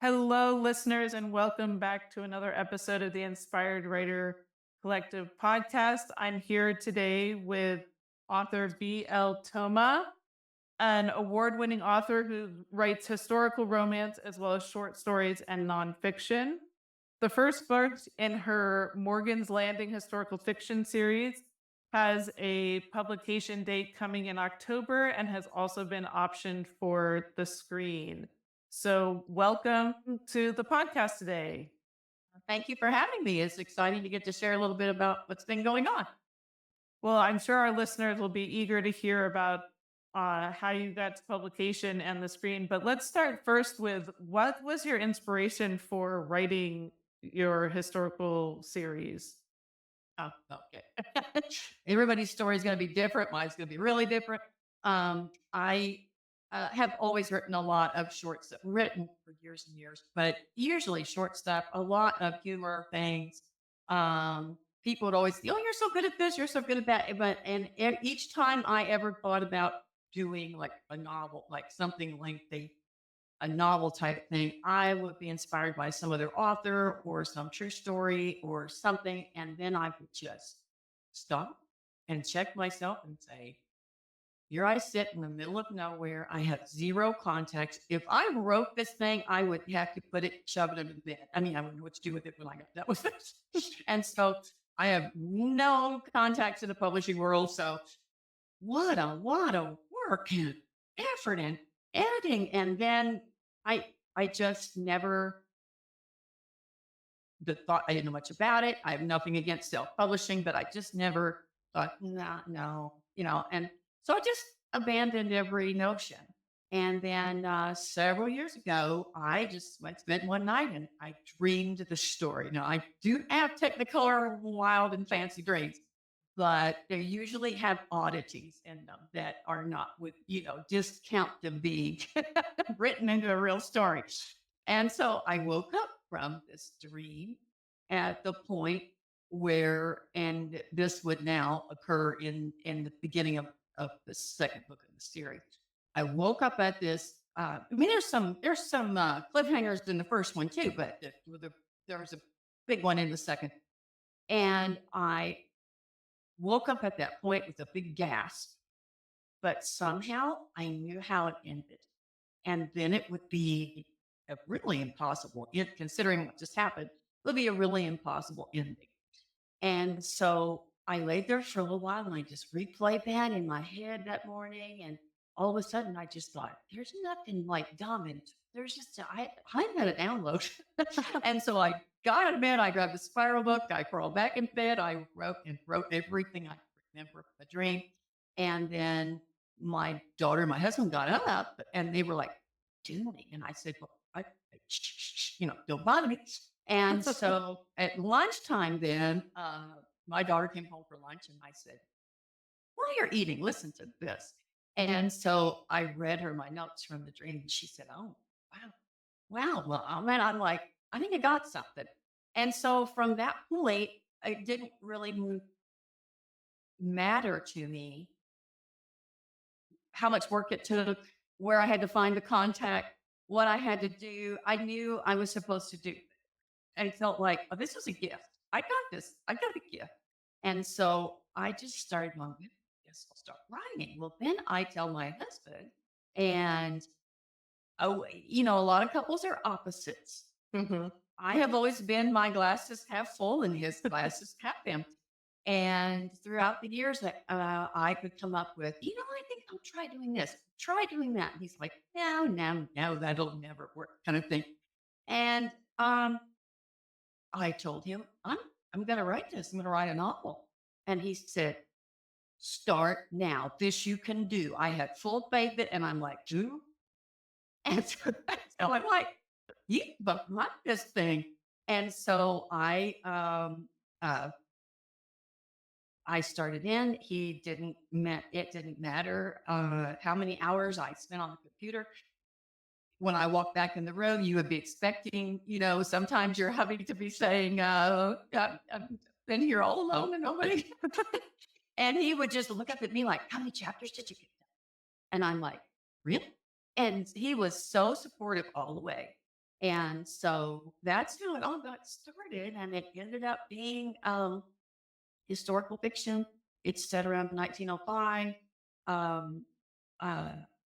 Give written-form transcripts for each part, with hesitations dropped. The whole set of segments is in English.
Hello, listeners, and welcome back to another episode of the Inspired Writer Collective podcast. I'm here today with author B.L. Thoma, an award winning author who writes historical romance as well as short stories and nonfiction. The first book in her Morgan's Landing historical fiction series has a publication date coming in October and has also been optioned for the screen. So, welcome to the podcast today. Thank you for having me. It's exciting to get to share a little bit about what's been going on. Well, I'm sure our listeners will be eager to hear about how you got to publication and the screen. But let's start first with what was your inspiration for writing your historical series? Oh, okay. Everybody's story is going to be different. Mine's going to be really different. I have always written a lot of short stuff, written for years and years, but usually short stuff, a lot of humor things. People would always say, "Oh, you're so good at this, you're so good at that." Each time I ever thought about doing like a novel, like something lengthy, a novel type thing, I would be inspired by some other author or some true story or something. And then I would just stop and check myself and say, here I sit in the middle of nowhere. I have zero context. If I wrote this thing, I would have to put it, shove it in the bin. I mean, I wouldn't know what to do with it when I got done with it. And so I have no contacts in the publishing world. So what a lot of work and effort and editing. And then I just never thought I didn't know much about it. I have nothing against self-publishing, but I just never thought, nah, no, and so I just abandoned every notion. And then several years ago, I just spent one night and I dreamed the story. Now I do have technicolor, wild and fancy dreams, but they usually have oddities in them that are not discount them being written into a real story. And so I woke up from this dream at the point where, and this would now occur in the beginning of the second book in the series. I woke up at this. There's some cliffhangers in the first one too, but there was a big one in the second. And I woke up at that point with a big gasp, but somehow I knew how it ended. And then it would be a really impossible, considering what just happened, it would be a really impossible ending. And so I laid there for a little while and I just replayed that in my head that morning. And all of a sudden I just thought, there's nothing like dumb. And there's just, I had a download. And so I got out of bed, I grabbed a spiral book, I crawled back in bed, I wrote everything I remember of the dream. And then my daughter and my husband got up and they were like, doing? And I said, well, don't bother me. And so at lunchtime, then my daughter came home for lunch and I said, while you're eating, listen to this. And so I read her my notes from the dream and she said, oh, wow. Wow. Well, I'm like, I think I got something. And so from that point, it didn't really matter to me how much work it took, where I had to find the contact, what I had to do. I knew I was supposed to do. And it felt like, oh, this was a gift. I got this. I got a gift. And so I just started going, yes, I'll start writing. Well, then I tell my husband, and a lot of couples are opposites. Mhm. I have always been my glasses half full and his glasses half empty. And throughout the years, I could come up with, I think I'll try doing this, try doing that. And he's like, no, that'll never work, kind of thing. And I told him, I'm going to write this. I'm going to write a novel. And he said, start now. This you can do. I had full faith in it. And I'm like, do? And so I'm like, you but write this thing. And so I started in. It didn't matter how many hours I spent on the computer. When I walked back in the room, you would be expecting, sometimes you're having to be saying, I've been here all alone and nobody. And he would just look up at me like, how many chapters did you get done? And I'm like, really? And he was so supportive all the way. And so that's how it all got started. And it ended up being historical fiction. It's set around 1905. Um,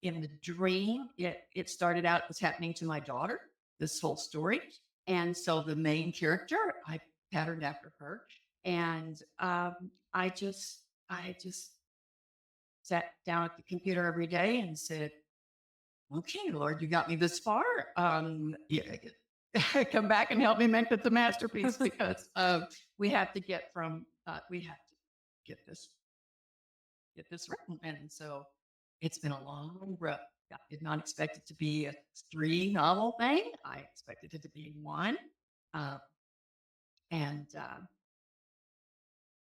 in the dream, it started out as happening to my daughter, this whole story. And so the main character, I patterned after her. And I just sat down at the computer every day and said, okay, Lord, you got me this far. Yeah, come back and help me make it the masterpiece because we have to get from we have to get this written. And so it's been a long road. I did not expect it to be a 3 novel thing. I expected it to be one. Uh, and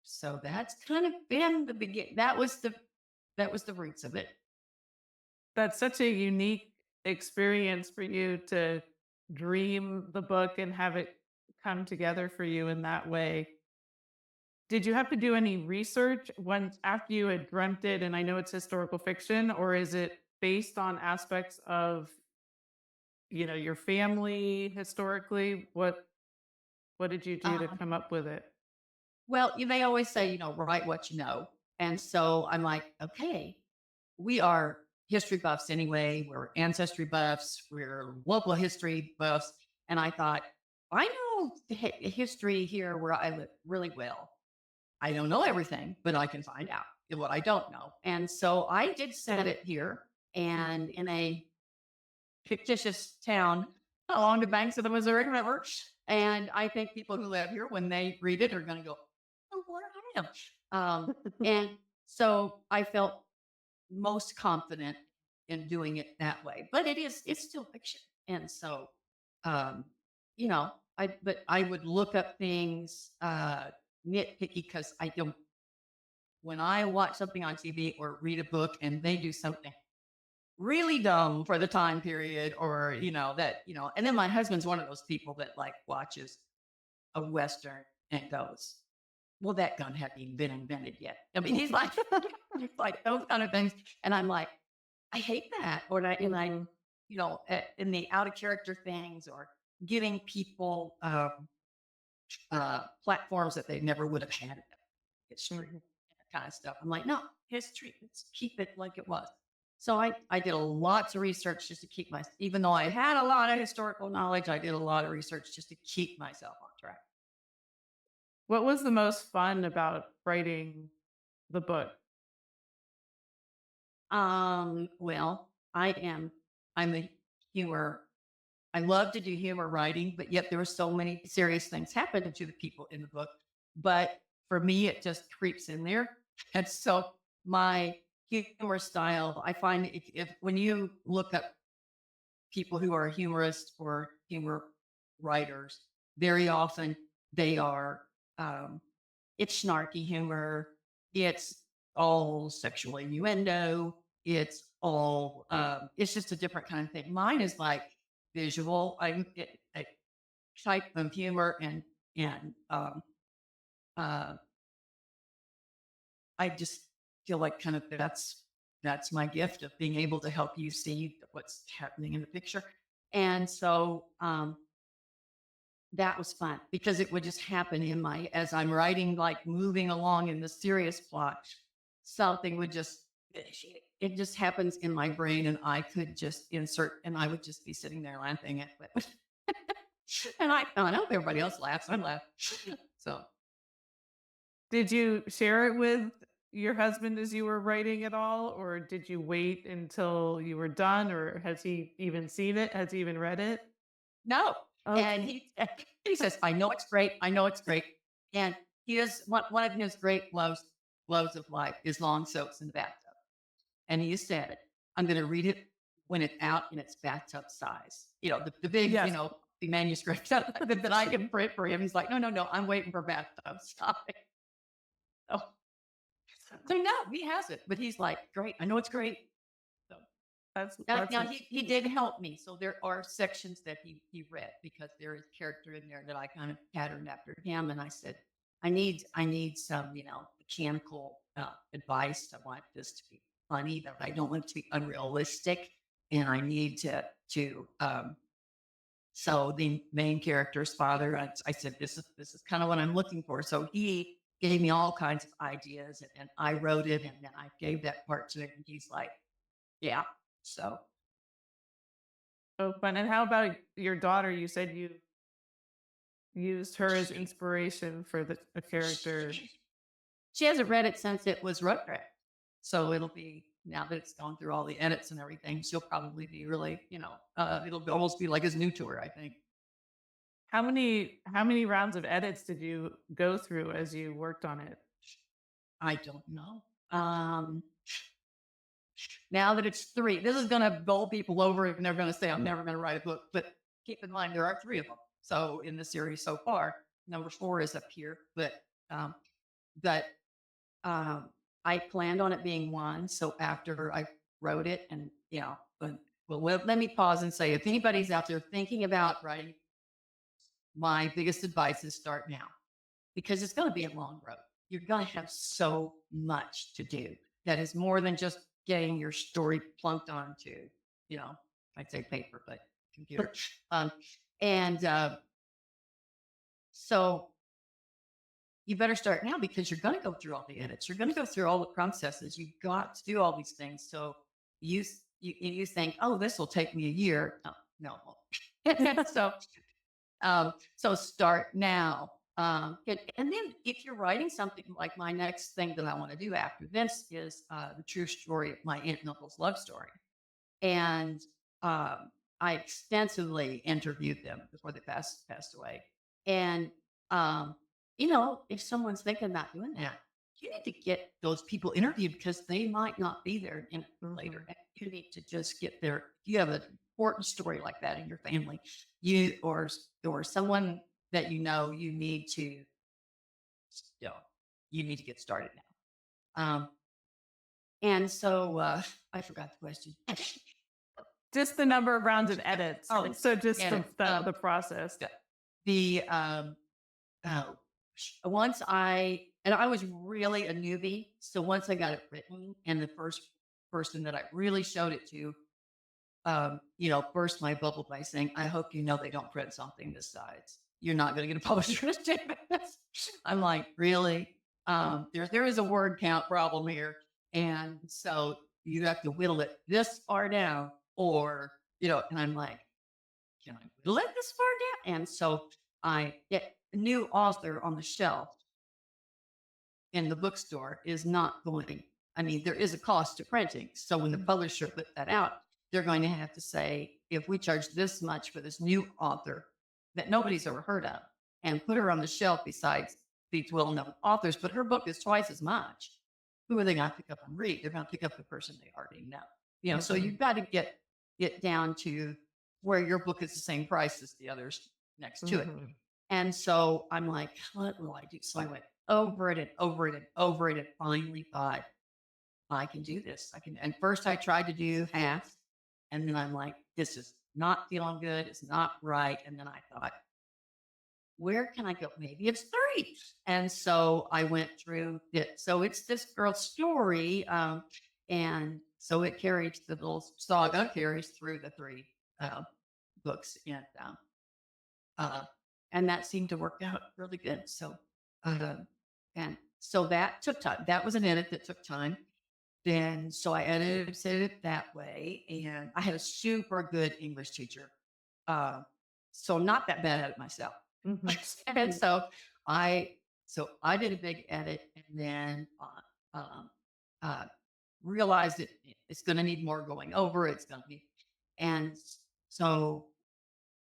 so that's kind of been the begin. That was the roots of it. That's such a unique experience for you to dream the book and have it come together for you in that way. Did you have to do any research once after you had dreamt it? And I know it's historical fiction, or is it based on aspects of, your family historically? What did you do to Um, come up with it? well, they always say, write what you know. And so I'm like, okay, we are history buffs anyway. We're ancestry buffs. We're local history buffs. And I thought, I know the history here where I live really well. I don't know everything, but I can find out what I don't know. And so I did set it here and in a fictitious town along the banks of the Missouri River. And I think people who live here, when they read it, are going to go, oh, where I am. And so I felt most confident in doing it that way. But it's still fiction. And so, um, but I would look up things, nitpicky because I don't, when I watch something on TV or read a book and they do something really dumb for the time period or, and then my husband's one of those people that like watches a Western and goes, well, that gun hadn't even been invented yet. I mean, he's like, he's like those kind of things. And I'm like, I hate that. Mhm. In the out of character things or giving people platforms that they never would have had in history, Mhm. that kind of stuff. I'm like, no, history, let's keep it like it was. So I did a lots of research just to keep even though I had a lot of historical knowledge, I did a lot of research just to keep myself on track. What was the most fun about writing the book? Well, I'm a humor. I love to do humor writing, but yet there were so many serious things happening to the people in the book. But for me, it just creeps in there. And so my humor style, I find if when you look up people who are humorists or humor writers, very often they are um, it's snarky humor. It's all sexual innuendo. It's just a different kind of thing. Mine is like visual. A type of humor and uh, I just feel like kind of that's my gift of being able to help you see what's happening in the picture. And so that was fun because it would just happen as I'm writing, like moving along in the serious plot, something would it just happens in my brain and I could just insert and I would just be sitting there laughing at it. And I hope everybody else laughs. I laugh. So Did you share it with your husband as you were writing it all, or did you wait until you were done, or has he even seen it? Has he even read it? no. And Okay. he says, I know it's great. I know it's great. And he is one of his great loves of life is long soaks in the bathtub. And he said, I'm going to read it when it's out in its bathtub size. The big, Yes. the manuscript that I can print for him. He's like, no, no, no, I'm waiting for bathtub size. So, so no, he has it, but he's like, great. I know it's great. So That's now he did help me. So there are sections that he read because there is character in there that I kind of patterned after him. And I said, I need some, mechanical advice. I want this to be funny, but I don't want it to be unrealistic. And I need to So the main character's father, I said, this is kind of what I'm looking for. So he gave me all kinds of ideas, and I wrote it, and then I gave that part to him, and he's like, yeah. So Oh, fun. And how about your daughter? You said you used her as inspiration for a character. she hasn't read it since it was Rugrats. So it'll be now that it's gone through all the edits and everything, she'll probably be really, almost be like as new to her, I think. How many rounds of edits did you go through as you worked on it? I don't know. Now that it's three, this is going to bowl people over and they're going to say, I'm never going to write a book. But keep in mind, there are three of them. So in the series so far, number four is up here. But I planned on it being one. So after I wrote it, and let me pause and say, if anybody's out there thinking about writing, my biggest advice is start now, because it's going to be a long road. You're going to have so much to do that is more than just getting your story plunked onto, I'd say paper, but computer. And so you better start now, because you're going to go through all the edits. You're going to go through all the processes. You've got to do all these things. So you think, oh, this will take me a year. No, it won't. So start now. And then if you're writing something like my next thing that I want to do after this is the true story of my aunt and uncle's love story. And I extensively interviewed them before they passed away. And, if someone's thinking about doing that, you need to get those people interviewed, because they might not be there later. And you need to just get there. If you have an important story like that in your family, or someone that you need to, get started now. And so I forgot the question. Just the number of rounds of edits. Oh, So just edits. the process. The once I was really a newbie, so once I got it written, and the first person that I really showed it to, burst my bubble by saying, I hope they don't print something this size. You're not going to get a publisher to take this. I'm like, really? There is a word count problem here. And so you have to whittle it this far down, and I'm like, can I whittle it this far down? And so I get a new author on the shelf in the bookstore is not going, there is a cost to printing. So when the publisher put that out, they're going to have to say, if we charge this much for this new author that nobody's ever heard of, and put her on the shelf besides these well-known authors, but her book is twice as much, who are they going to pick up and read? They're going to pick up the person they already know. So you've got to get it down to where your book is the same price as the others next to it. And so I'm like, what will I do? So I went over it and over it and over it, and finally thought, I can do this. And first I tried to do half, and then I'm like, this is not feeling good. It's not right. And then I thought, where can I go? Maybe it's 3. And so I went through it. So it's this girl's story. And so it carries, the little saga carries through the 3 books. And that seemed to work out really good. So, and so that took time. That was an edit that took time. Then, so I edited it that way. And I had a super good English teacher. So not that bad at it myself. And so I did a big edit, and then realized it's going to need more going over. It's going to be, and so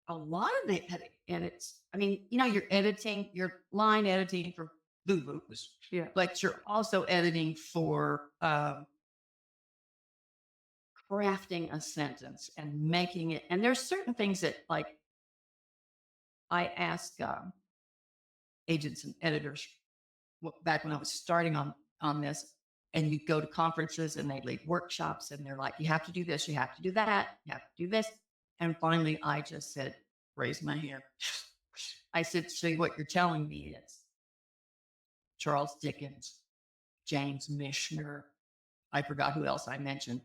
a lot of the edits. You're editing, your line editing for Boo Boos, Yeah. but you're also editing for crafting a sentence and making it. And there's certain things that, like, I ask agents and editors back when I was starting on this, and you go to conferences and they lead workshops, and they're like, you have to do this, you have to do that, you have to do this. And finally I just said, raise my hand. I said, so what you're telling me is Charles Dickens, James Michener, I forgot who else I mentioned.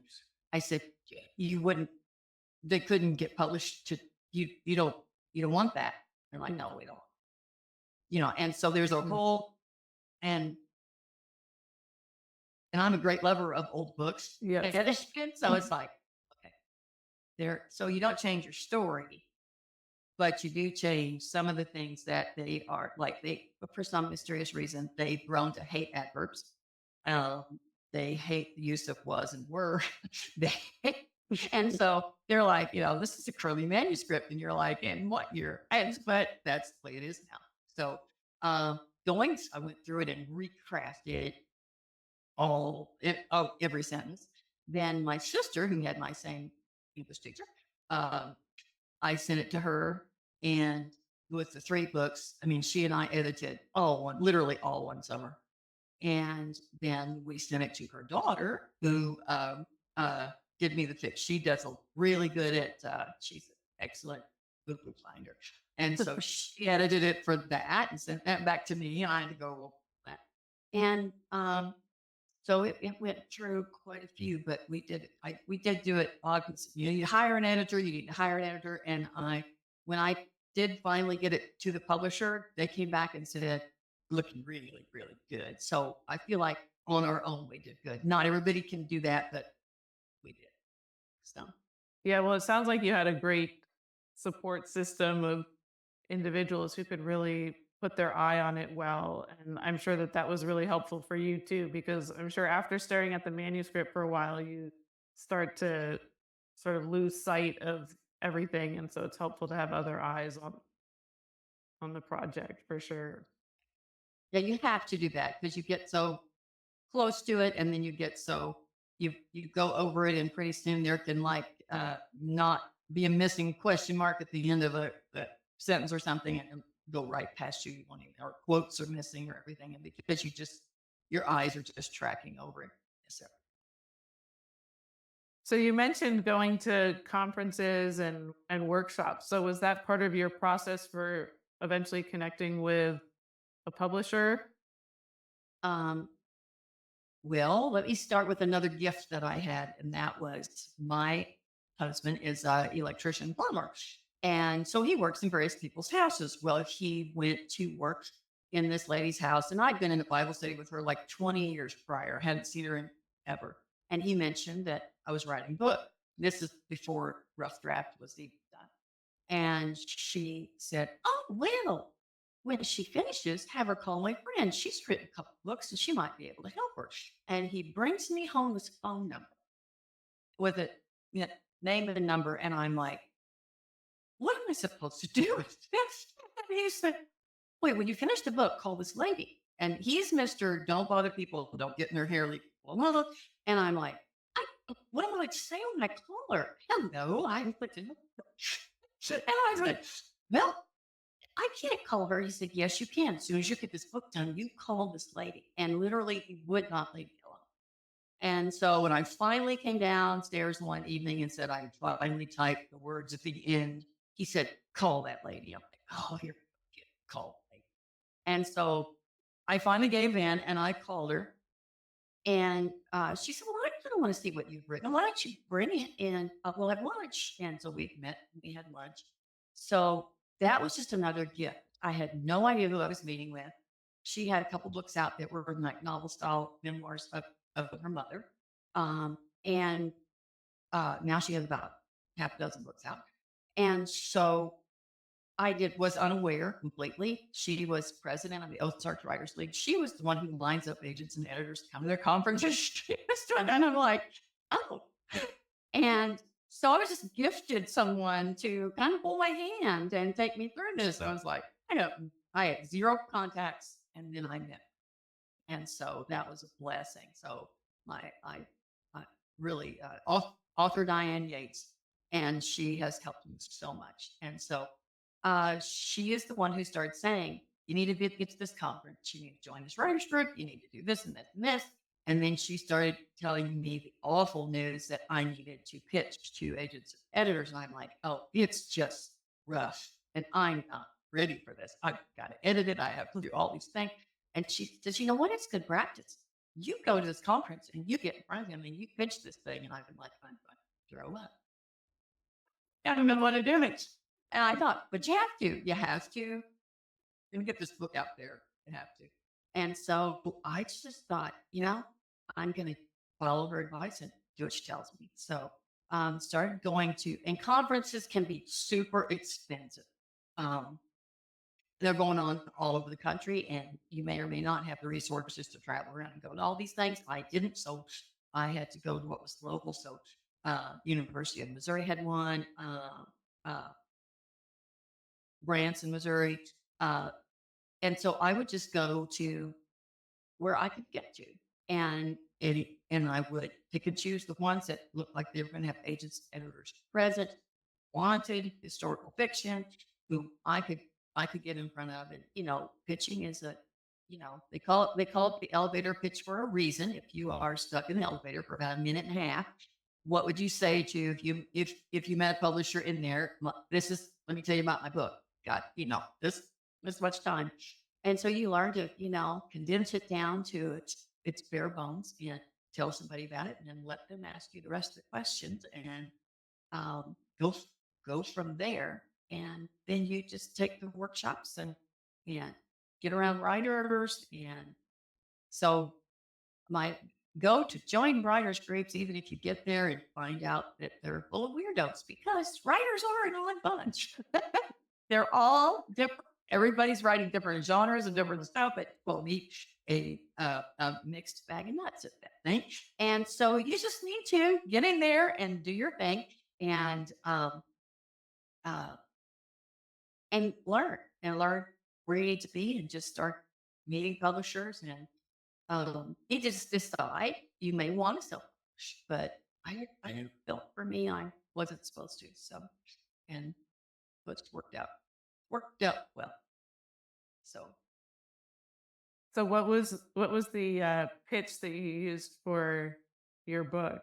I said, they couldn't get published to you. You don't You don't want that. They're like, no, we don't. And so there's a Mm. whole, and and I'm a great lover of old books. Yes. So it's like, okay, so you don't change your story, but you do change some of the things that they are like for some mysterious reason, they've grown to hate adverbs. Um, they hate the use of was and were. they and so they're like, this is a curly manuscript, and you're like, in what year? But that's the way it is now. So I went through it and recrafted every sentence. Then my sister, who had my same English teacher, um, I sent it to her, and with the 3 books, I mean, she and I edited literally all one summer. And then we sent it to her daughter, who did me the fix. She does a really good she's an excellent book finder. And so she edited it for that and sent that back to me. And I had to go, well, that. And so it went through quite a few, but we did do it. You hire an editor, you need to hire an editor. And when I did finally get it to the publisher, they came back and said, looking really, really good. So I feel like on our own, we did good. Not everybody can do that, but we did. So Yeah, well, it sounds like you had a great support system of individuals who could really put their eye on it well. And I'm sure that that was really helpful for you too, because I'm sure after staring at the manuscript for a while, you start to sort of lose sight of everything. And so it's helpful to have other eyes on the project for sure. yeah, you have to do that because you get so close to it, and then you get so you go over it, and pretty soon there can not be a missing question mark at the end of a sentence or something, and go right past you. You won't even, or quotes are missing or everything, and because your eyes are just tracking over it. So, So you mentioned going to conferences and workshops. So was that part of your process for eventually connecting with a publisher? um, well, let me start with another gift that I had, and that was my husband is an electrician plumber. And so he works in various people's houses. Well, he went to work in this lady's house, and I'd been in a Bible study with her like 20 years prior, hadn't seen her in ever. And he mentioned that I was writing a book. This is before Rough Draft was even done. And she said, oh, well, when she finishes, have her call my friend. She's written a couple books and she might be able to help her. And he brings me home this phone number with it, name and number. And I'm like, what am I supposed to do with this? And he said, wait, when you finish the book, call this lady. And he's Mr. Don't bother people, don't get in their hair. And I'm like, what am I to say when I call her? Hello, I'm. And I was like, well, I can't call her. He said, yes, you can. As soon as you get this book done, you call this lady. And literally, he would not leave me alone. And so when I finally came downstairs one evening and said, I finally typed the words at the end, he said, call that lady. I'm like, oh, here, call the lady. And so I finally gave in and I called her. And she said, well, I kind of want to see what you've written. Why don't you bring it in? We'll have lunch. And so we met, we had lunch. So that was just another gift. I had no idea who I was meeting with. She had a couple books out that were like novel style memoirs of her mother. And now she has about half a dozen books out. And so was unaware completely. She was president of the Ozark Writers League. She was the one who lines up agents and editors to come to their conferences. And I'm like, oh. And so I was just gifted someone to kind of hold my hand and take me through this. I was like, I had 0 contacts, and then I met. And so that was a blessing. So I really author Diane Yates, and she has helped me so much. And so she is the one who started saying, you need to get to this conference. You need to join this writers group. You need to do this and this and this. And then she started telling me the awful news that I needed to pitch to agents and editors. And I'm like, oh, it's just rough. And I'm not ready for this. I've got to edit it. I have to do all these things. And she says, you know what? It's good practice. You go to this conference and you get in front of him and you pitch this thing. And I've been like, I'm going to throw up. I don't know what to do. And I thought, but you have to. You have to. Let me get this book out there. You have to. And so I just thought, I'm going to follow her advice and do what she tells me. So started going to, and conferences can be super expensive. Um, they're going on all over the country, and you may or may not have the resources to travel around and go to all these things. I didn't, so I had to go to what was local. So University of Missouri had one, uh, Branson, Missouri, uh, and so I would just go to where I could get to, and I would pick and choose the ones that looked like they were going to have agents, editors present, wanted historical fiction, who I could get in front of. And pitching is they call it the elevator pitch for a reason. If you are stuck in the elevator for about a minute and a half, what would you say to if you met a publisher in there? This is let me tell you about my book. Got this much time. And so you learn to, condense it down to its bare bones and tell somebody about it, and then let them ask you the rest of the questions, and um, go go from there. And then you just take the workshops and get around writers. And so my go to join writers groups, even if you get there and find out that they're full of weirdos, because writers are an odd bunch. They're all different. Everybody's writing different genres and different stuff, but we'll meet a mixed bag of nuts at that thing. And so you just need to get in there and do your thing, and uh, learn where you need to be, and just start meeting publishers. And you just decide you may want to self-publish, but I felt for me I wasn't supposed to. So, and it's worked out well. So, So what was the pitch that you used for your book?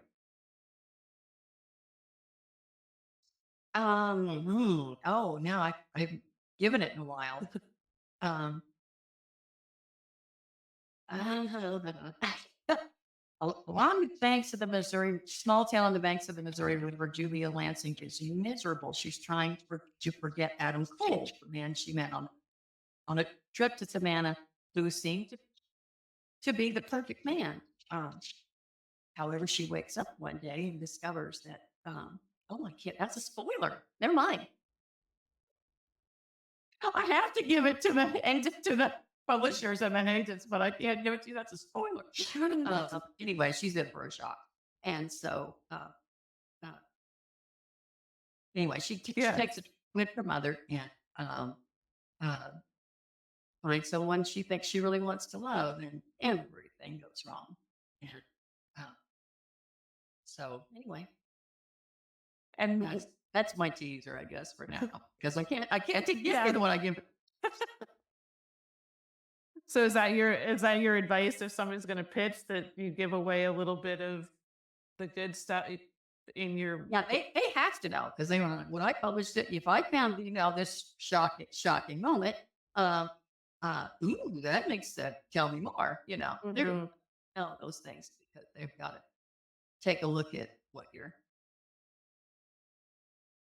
oh, now I've given it in a while. Um, along the banks of the Missouri, small town on the banks of the Missouri River, Julia Lansing is miserable. She's trying to forget Adam Cole, the man she met on a trip to Savannah, who seemed to be the perfect man. However, she wakes up one day and discovers that, oh, my kid, that's a spoiler. Never mind. I have to give it to the publishers and the agents, but I can't give it to you. That's a spoiler. Anyway, she's in for a shock. And so, uh, anyway, she takes it with her mother, and uh, finds someone she thinks she really wants to love, and everything goes wrong. And uh, so, anyway, And that's my teaser, I guess, for now, because I can't take the one I give. so is that your advice if somebody's going to pitch, that you give away a little bit of the good stuff in your Yeah, they have to know, because they when I published it, if I found this shocking moment, ooh, that makes sense. Tell me more. They're Mhm. tell those things, because they've got to take a look at what you're.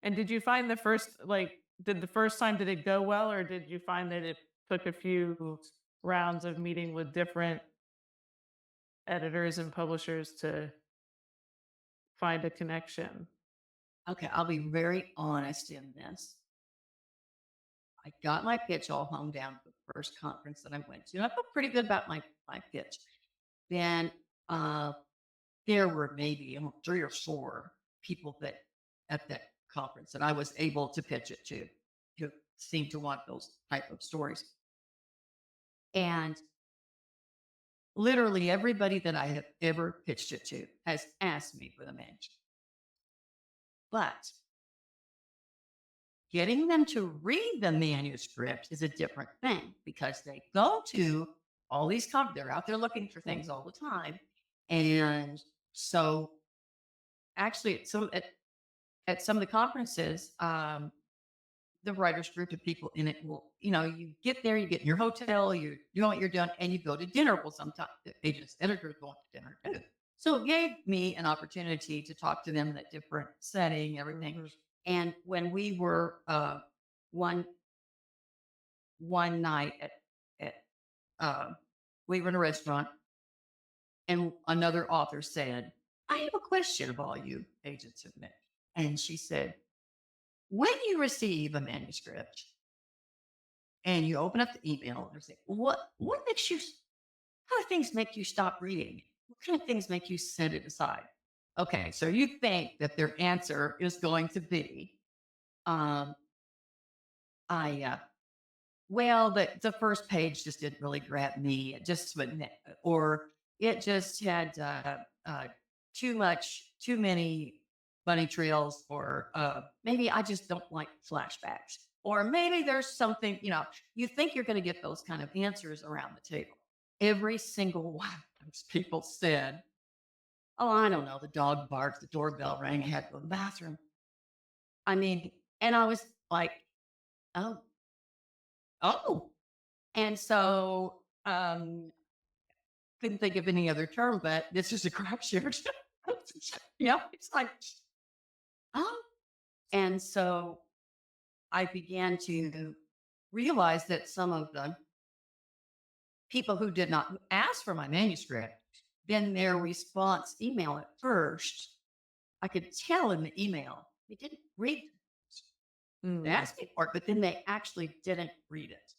And did you find did the first time, did it go well, or did you find that it took a few rounds of meeting with different editors and publishers to find a connection? Okay, I'll be very honest in this. I got my pitch all honed down for the first conference that I went to, and I felt pretty good about my pitch. Then there were maybe 3 or 4 people that at that conference that I was able to pitch it to, who seemed to want those type of stories. And literally everybody that I have ever pitched it to has asked me for the manuscript. But getting them to read the manuscript is a different thing, because they go to all these they're out there looking for things all the time. And so actually at some of the conferences, the writers group of people in it will, you get there, you get in your hotel, you know what you're doing, and you go to dinner. Well, sometimes the agents, editors go to dinner too. So it gave me an opportunity to talk to them in a different setting, everything. And when we were one one night at uh, we were in a restaurant, and another author said, "I have a question of all you agents of men." And she said, "When you receive a manuscript and you open up the email and say, what makes you, what kind of things make you stop reading? What kind of things make you set it aside?" Okay, so you think that their answer is going to be, um, I well, the first page just didn't really grab me. It just wouldn't, or it just had too many bunny trails, or maybe I just don't like flashbacks, or maybe there's something. You think you're going to get those kind of answers around the table. Every single one of those people said, "Oh, I don't know. The dog barked, the doorbell rang, I had to go to the bathroom." I mean, and I was like, "Oh, oh." And so, couldn't think of any other term, but this is a crapshoot. It's like, oh. And so I began to realize that some of the people who did not ask for my manuscript, then their response email at first, I could tell in the email, they didn't read it. They Mm. asked me for it, but then they actually didn't read it.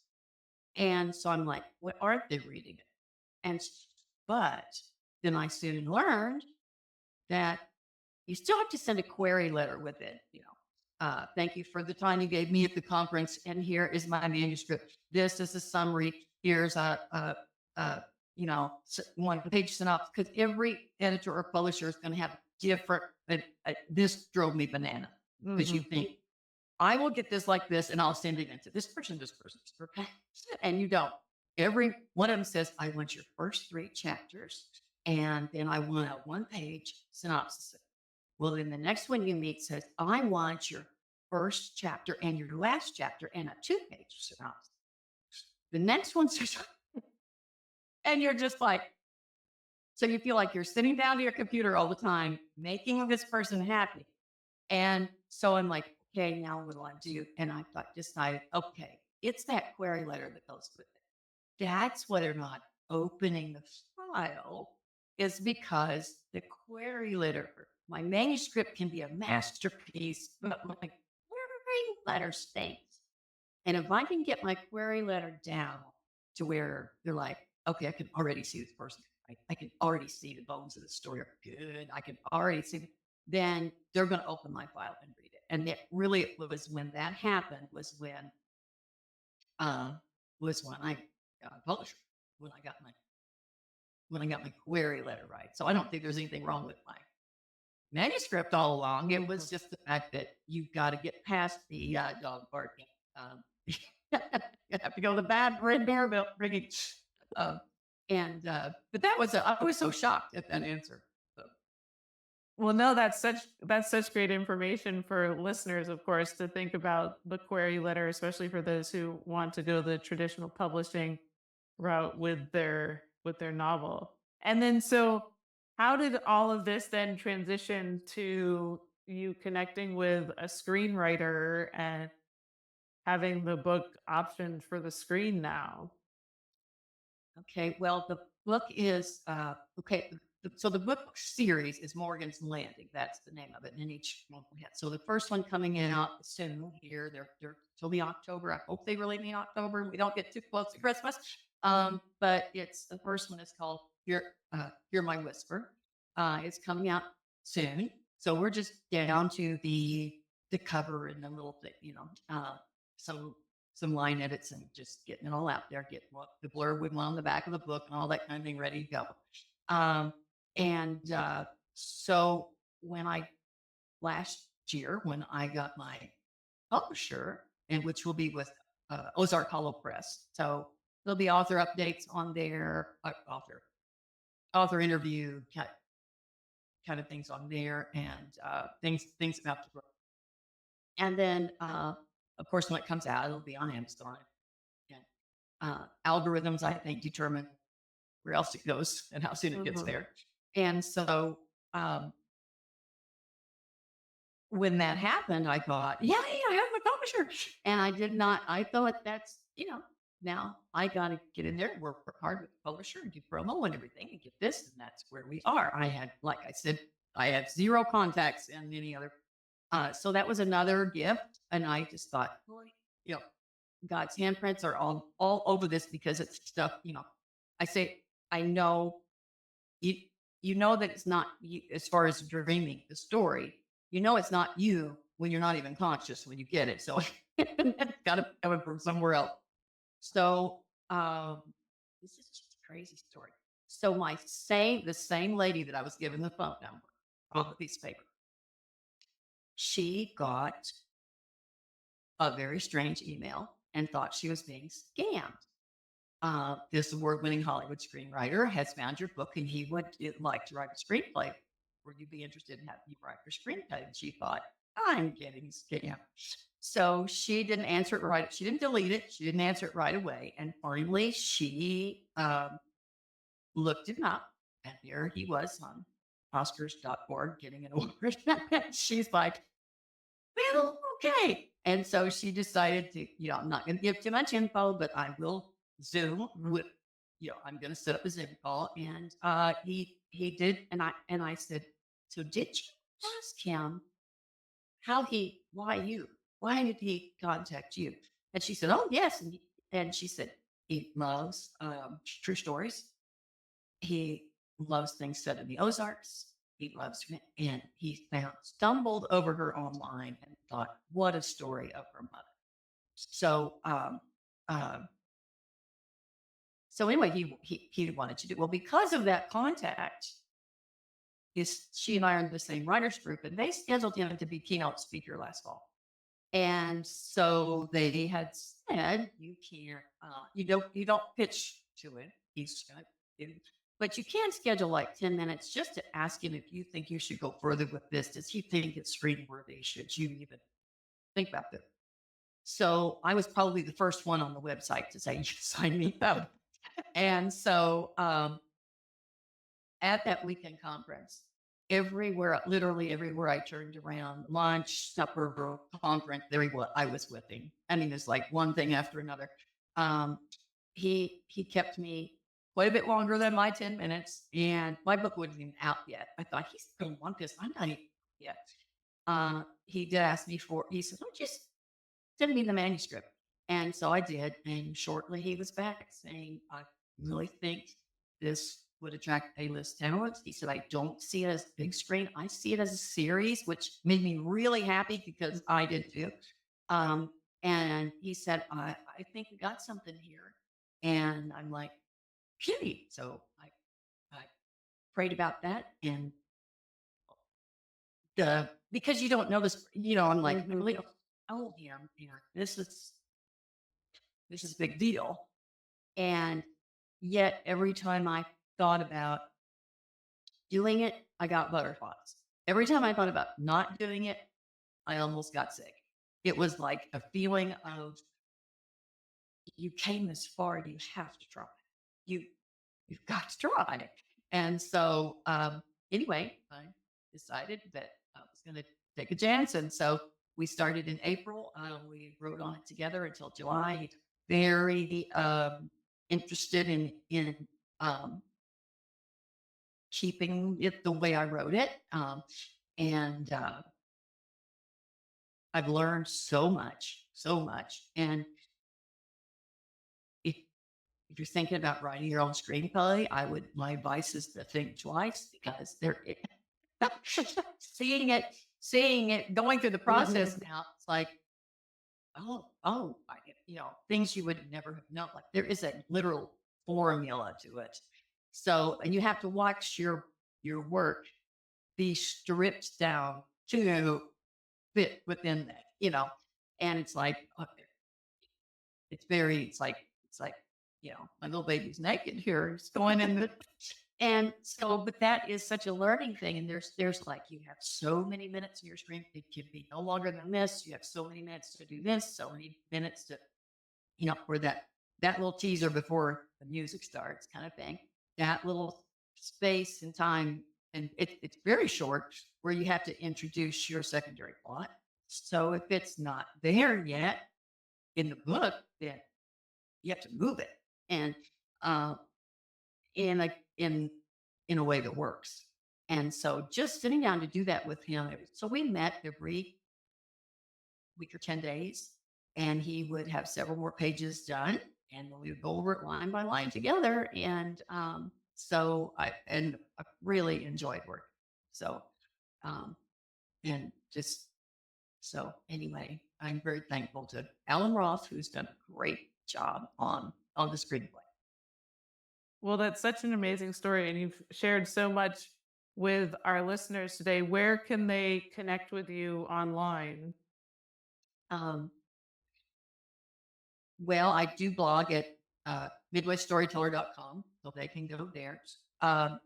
And so I'm like, what aren't they reading it? And but then I soon learned that you still have to send a query letter with it. Thank you for the time you gave me at the conference, and here is my manuscript. This is a summary. Here's a one-page synopsis, because every editor or publisher is going to have different. This drove me banana, because you Mhm. think I will get this like this, and I'll send it into this person, okay, and you don't. Every one of them says, "I want your first 3 chapters, and then I want a one-page synopsis." Well, then the next one you meet says, "I want your first chapter and your last chapter and a 2-page synopsis." The next one says, and you're just like, so you feel like you're sitting down to your computer all the time, making this person happy. And so I'm like, okay, now what do I do? And I decided, okay, it's that query letter that goes with it. That's whether or not opening the file is, because the query letter, my manuscript can be a masterpiece, but my query letter stinks. And if I can get my query letter down to where they're like, okay, I can already see this person. I can already see the bones of the story are good. I can already see, then they're going to open my file and read it. And it really was when that happened, uh, was when I published, when I got my query letter right. So I don't think there's anything wrong with my manuscript all along. It was just the fact that you've got to get past the dog barking. You have to go to the bad red doorbell ringing. Um, but I was so shocked at that answer. So, Well, no, that's such great information for listeners, of course, to think about the query letter, especially for those who want to go the traditional publishing route with their novel. And then so how did all of this then transition to you connecting with a screenwriter and having the book optioned for the screen now? okay, well, the book is okay. So the book series is Morgan's Landing. That's the name of it. And each one we have. So the first one coming out soon here. They're till the October. I hope they really mean October, and we don't get too close to Christmas. But it's the first one is called Hear My Whisper. It's coming out soon. So we're just down to the cover and the little thing, some some line edits and just getting it all out there, getting the blurb we want on the back of the book and all that kind of thing ready to go. Um, and so when I last year, when I got my publisher, and which will be with Ozark Hollow Press, so there'll be author updates on there, author interview kind of things on there, and things about the book. And then, of course, when it comes out, it'll be on Amazon. And algorithms, I think, determine where else it goes and how soon it gets Mhm. there. And so, um, when that happened, I thought, yeah, I have my publisher. And I did not, I thought that's, now I got to get in there, work hard with the publisher and do promo and everything and get this. And that's where we are. I had, like I said, I have zero contacts in any other. So that was another gift. And I just thought, boy, you know, God's handprints are all over this because it's stuff, I say, I know you, you know that it's not you as far as dreaming the story, it's not you when you're not even conscious when you get it. So it's got to come from somewhere else. So this is just a crazy story. So the same lady that I was given the phone number on the piece of paper, she got a very strange email and thought she was being scammed. This award-winning Hollywood screenwriter has found your book and he would like to write a screenplay. Would you be interested in having you write your screenplay? And she thought, I'm getting scammed. So she didn't answer it right. She didn't delete it. She didn't answer it right away. And finally, she looked him up, and there he was on Oscars.org getting an award. She's like, well, okay. And so she decided to, I'm not going to give too much info, but I will Zoom with, I'm going to set up a Zoom call. And he did. And I said, so did you ask him why did he contact you? And she said, oh, yes. And she said, he loves true stories. He loves things set in the Ozarks. He loves me. And he stumbled over her online and thought, what a story of her mother. So, so anyway, he wanted to do, well, because of that contact, she and I are in the same writers group, and they scheduled him to be keynote speaker last fall. And so they had said, you can't, you don't pitch to it. But you can schedule like 10 minutes just to ask him if you think you should go further with this. Does he think it's screen worthy? Should you even think about this? So I was probably the first one on the website to say, you sign me up. And so at that weekend conference, literally everywhere I turned around, lunch, supper, conference, I was with him. I mean, it's like one thing after another. He kept me quite a bit longer than my 10 minutes, and my book wasn't even out yet. I thought he's going to want this. I'm not even yet. He did ask me he said, oh, just send me the manuscript. And so I did. And shortly he was back saying, I really think this would attract A-list talent. He said, I don't see it as big screen. I see it as a series, which made me really happy because I did too. And he said, I think we got something here. And I'm like, okay. So I prayed about that. And because you don't know this, I'm like, I really don't know him. This is a big deal. And yet every time I thought about doing it, I got butterflies. Every time I thought about not doing it, I almost got sick. It was like a feeling of, you came this far, you have to try. You've got to try. And so anyway, I decided that I was going to take a chance. And so we started in April. We wrote on it together until July. Very interested in keeping it the way I wrote it. And I've learned so much. And if you're thinking about writing your own screenplay, my advice is to think twice, because seeing it, going through the process now, it's like, things you would never have known. Like, there is a literal formula to it. So, and you have to watch your work be stripped down to fit within that, and it's like, it's like, my little baby's naked here. It's going in the, and so, but that is such a learning thing. And there's like, you have so many minutes in your screen. It can be no longer than this. You have so many minutes to do this, so many minutes to, for that little teaser before the music starts kind of thing, that little space and time and it's very short, where you have to introduce your secondary plot. So if it's not there yet in the book, then you have to move it, and uh, in a in in a way that works. And so just sitting down to do that with him. So we met every week or 10 days, and he would have several more pages done, and we would go over it line by line together. And I really enjoyed working. So um, and just so anyway, I'm very thankful to Alan Roth, who's done a great job on the screenplay. Well, that's such an amazing story, and you've shared so much with our listeners today. Where can they connect with you online? Um, well, I do blog at midwaystoryteller.com, so they can go there. Um,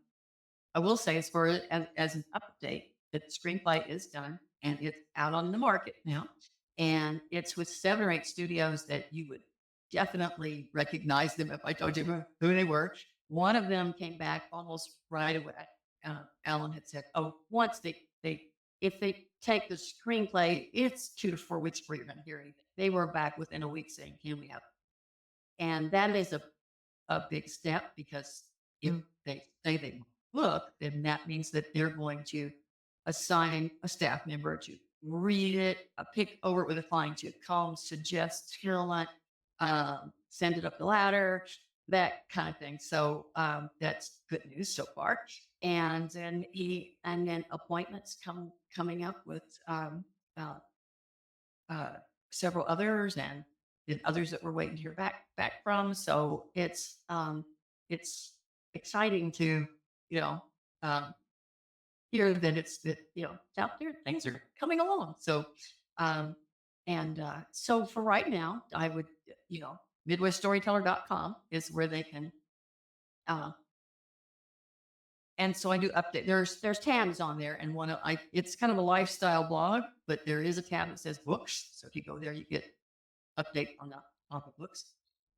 I will say, as far as an update, that the screenplay is done and it's out on the market now. And it's with 7 or 8 studios that you would definitely recognize them if I told you who they were. One of them came back almost right away. Alan had said, "Oh, once if they take the screenplay, it's 2 to 4 weeks before you're going to hear anything." They were back within a week saying, "Can we have?" And that is a big step, because if they say they look, then that means that they're going to assign a staff member to read it, pick over it with a fine tooth comb, suggest talent, send it up the ladder, that kind of thing. So that's good news so far. And then appointments coming up with uh, uh, several others, and then others that we're waiting to hear back from. So it's exciting to you know um, hear that it's out there. Things are coming along. So um, so for right now, I would midweststoryteller.com is where they can. Uh, and so I do update. There's tabs on there, and it's kind of a lifestyle blog, but there is a tab that says books. So if you go there, you get update on the books,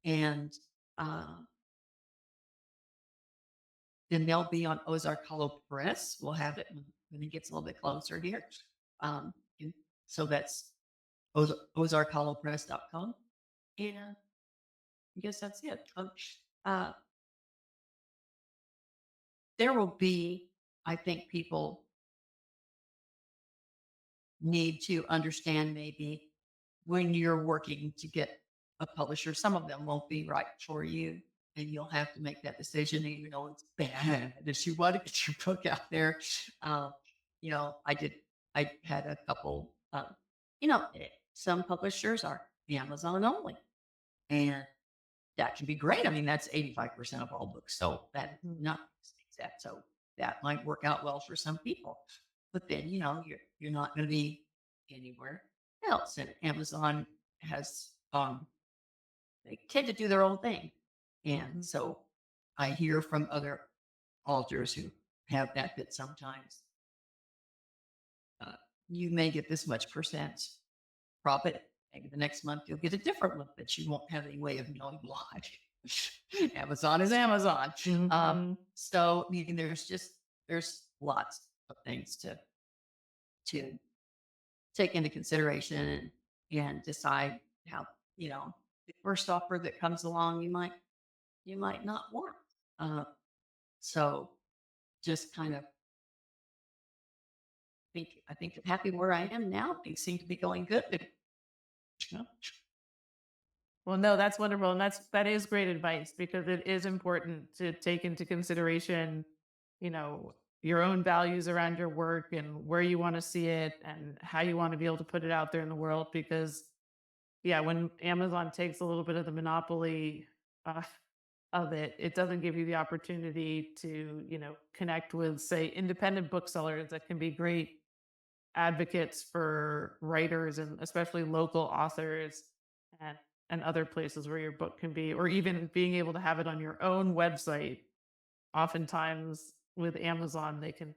and uh, then they'll be on Ozark Hollow Press. We'll have it when it gets a little bit closer here. Um, and so that's ozarkhollowpress.com, and I guess that's it. Uh, there will be, I think, people need to understand, maybe, when you're working to get a publisher, some of them won't be right for you. And you'll have to make that decision, even though it's bad. If you want to get your book out there, uh, I had a couple, some publishers are Amazon only. And that can be great. I mean, that's 85% of all books. So that not that. So that might work out well for some people. But then, you're not going to be anywhere else. And Amazon has they tend to do their own thing. And so I hear from other authors who have that sometimes uh, you may get this much percent profit. Maybe the next month you'll get a different one, but you won't have any way of knowing why. Amazon is Amazon. So I mean, there's lots of things to take into consideration, and decide how, the first offer that comes along, you might not want. Uh, so just kind of I think I'm happy where I am now. Things seem to be going good. You know, Well, no, that's wonderful. And that is great advice, because it is important to take into consideration, you know, your own values around your work and where you want to see it and how you want to be able to put it out there in the world. Because yeah, when Amazon takes a little bit of the monopoly uh, of it, it doesn't give you the opportunity to, connect with, say, independent booksellers that can be great advocates for writers and especially local authors, and other places where your book can be, or even being able to have it on your own website. Oftentimes with Amazon, they can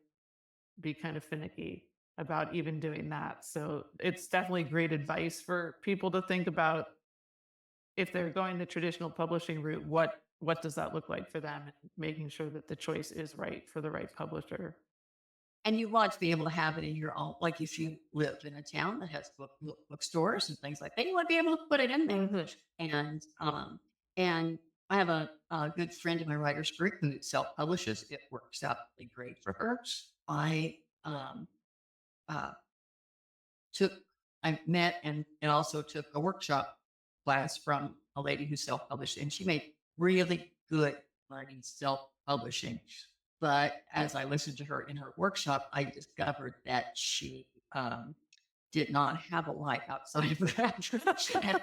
be kind of finicky about even doing that. So it's definitely great advice for people to think about, if they're going the traditional publishing route, what does that look like for them, and making sure that the choice is right for the right publisher. And you want to be able to have it in your own, like if you live in a town that has bookstores and things like that, you want to be able to put it in there. Mhm. And I have a good friend in my writers group who self publishes. It works out really great for her. I uh, took, I met and also took a workshop class from a lady who self published, and she made really good learning self publishing. But as I listened to her in her workshop, I discovered that she did not have a life outside of that. And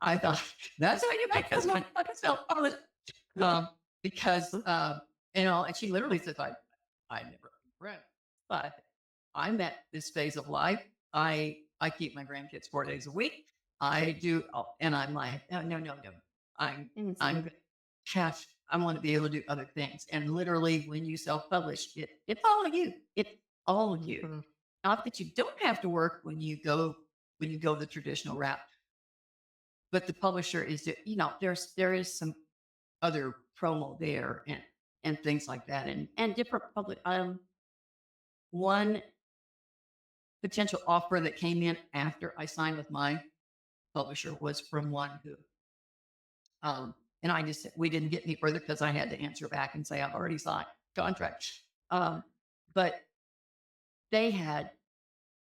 I thought, that's how you make this money, like self publish. Um, because, and she literally says, I never read, but I'm at this phase of life. I keep my grandkids 4 days a week. I do, and I'm like, no, no, no, no. I'm have, I want to be able to do other things. And literally, when you self publish, it's all of you. It's all of you. Mhm. Not that you don't have to work when you go the traditional route, but the publisher is, there is some other promo there and things like that, and different public. One potential offer that came in after I signed with my publisher was from one who, and I just we didn't get any further because I had to answer back and say I've already signed contract. But they had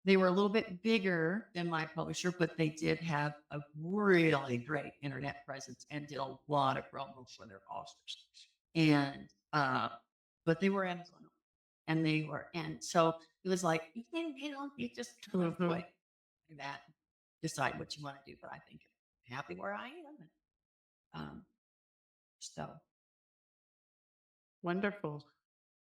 they were a little bit bigger than my publisher, but they did have a really great internet presence and did a lot of promos for their authors. And but they were Amazon, and so it was like you just kind of Mhm. like that, decide what you want to do. But I think I'm happy where I am. And, so Wonderful.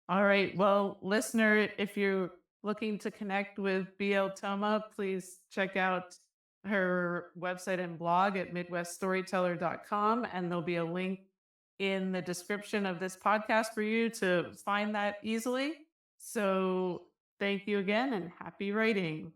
All right. Well, listener, if you're looking to connect with BL Toma, please check out her website and blog at midweststoryteller.com. And there'll be a link in the description of this podcast for you to find that easily. So thank you again and happy writing.